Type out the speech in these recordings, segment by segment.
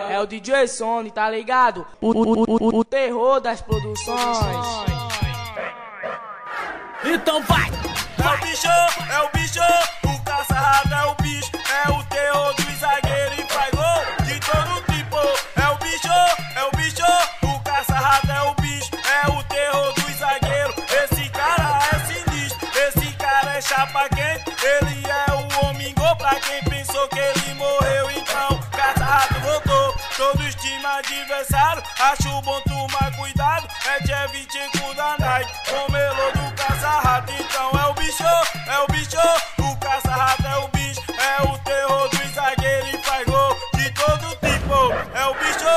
É o DJ Sony, tá ligado? O terror das produções. Então vai! É o bicho, o caça-rato é o bicho, é o terror do zagueiro e faz gol de todo tipo. É o bicho, o caça-rato é o bicho, é o terror do zagueiro. Esse cara é sinistro, esse cara é chapa quente, ele é o homem gol pra quem pensou que ele morreu. Então, caça-rato voltou, todos os times adversários, acho bom tomar cuidado, é Tchevchenko da Nike, com melô do caça-rato. Então é o bicho, o caça-rato é o bicho, é o terror do zagueiro e faz gol de todo tipo. É o bicho,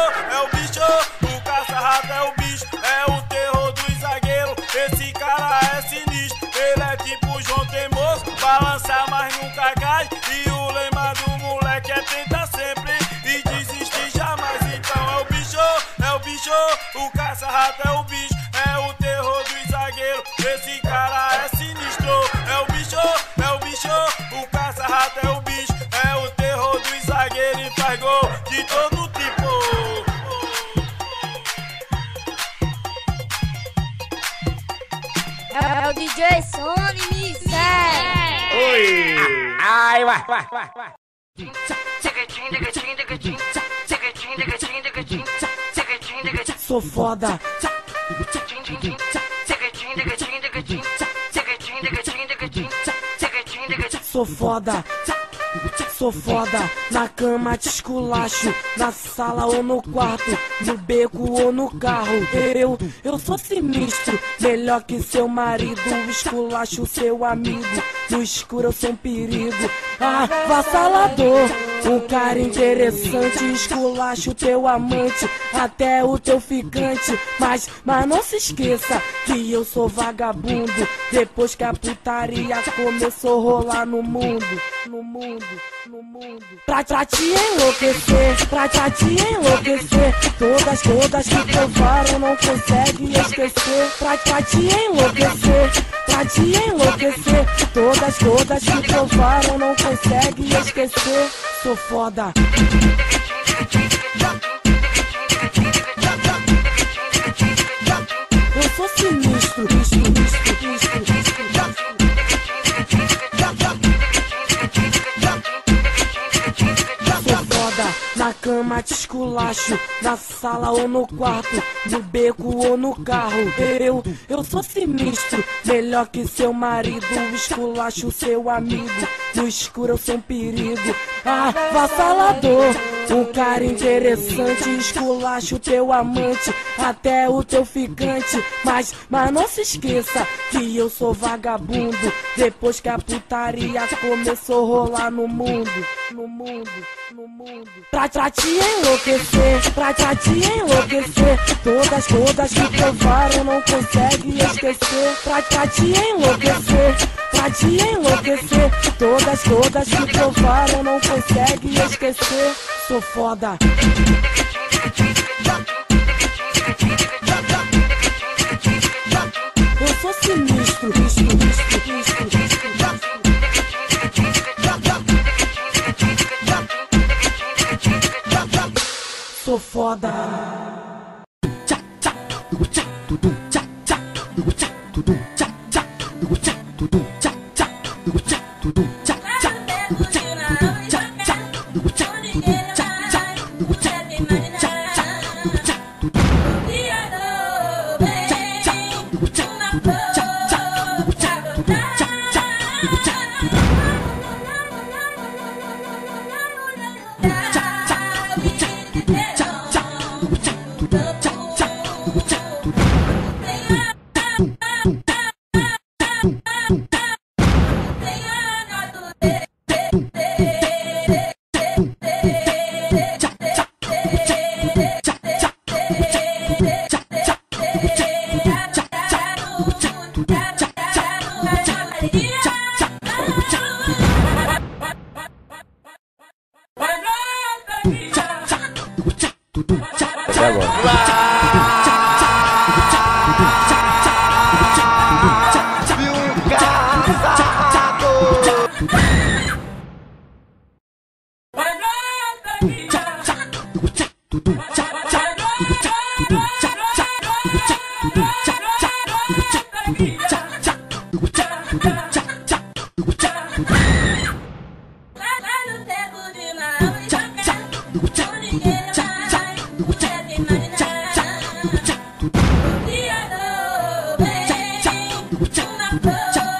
o caça-rato é o bicho, é o terror do zagueiro. Esse cara é sinistro, ele é tipo João Teimoso, balança mas nunca cai. E o lema do moleque é tentar sempre e desistir jamais. Então é o bicho, o caça-rato é o bicho, é o terror do zagueiro. Esse cara é sinistro. É o bicho, o caça-rato é o bicho, é o terror do zagueiro e faz gol de todo tipo. É o DJ Sony, me segue. Oi! Ai, vai! Sou foda. Sou foda. Sou foda, na cama te esculacho, na sala ou no quarto, no beco ou no carro. Eu sou sinistro, melhor que seu marido, esculacho seu amigo, no escuro eu sou um perigo. Avassalador, um cara interessante, esculacho teu amante, até o teu ficante. Mas não se esqueça que eu sou vagabundo, depois que a putaria começou a rolar no mundo. Pra te enlouquecer, todas que provaram não conseguem esquecer. Pra te enlouquecer, todas que provaram não conseguem esquecer. Sou foda. Eu sou sinistro, na cama te esculacho, na sala ou no quarto, no beco ou no carro. Eu sou sinistro, melhor que seu marido, esculacho seu amigo, no escuro eu sou um perigo. Avassalador, um cara interessante, esculacho teu amante, até o teu ficante. Mas não se esqueça que eu sou vagabundo, depois que a putaria começou a rolar no mundo. Pra te enlouquecer, todas que provaram não conseguem esquecer. Pra te enlouquecer, todas que provaram não conseguem esquecer. Sou foda. Eu sou sinistro, sou foda. Até agora. Dia do bem, uma flor.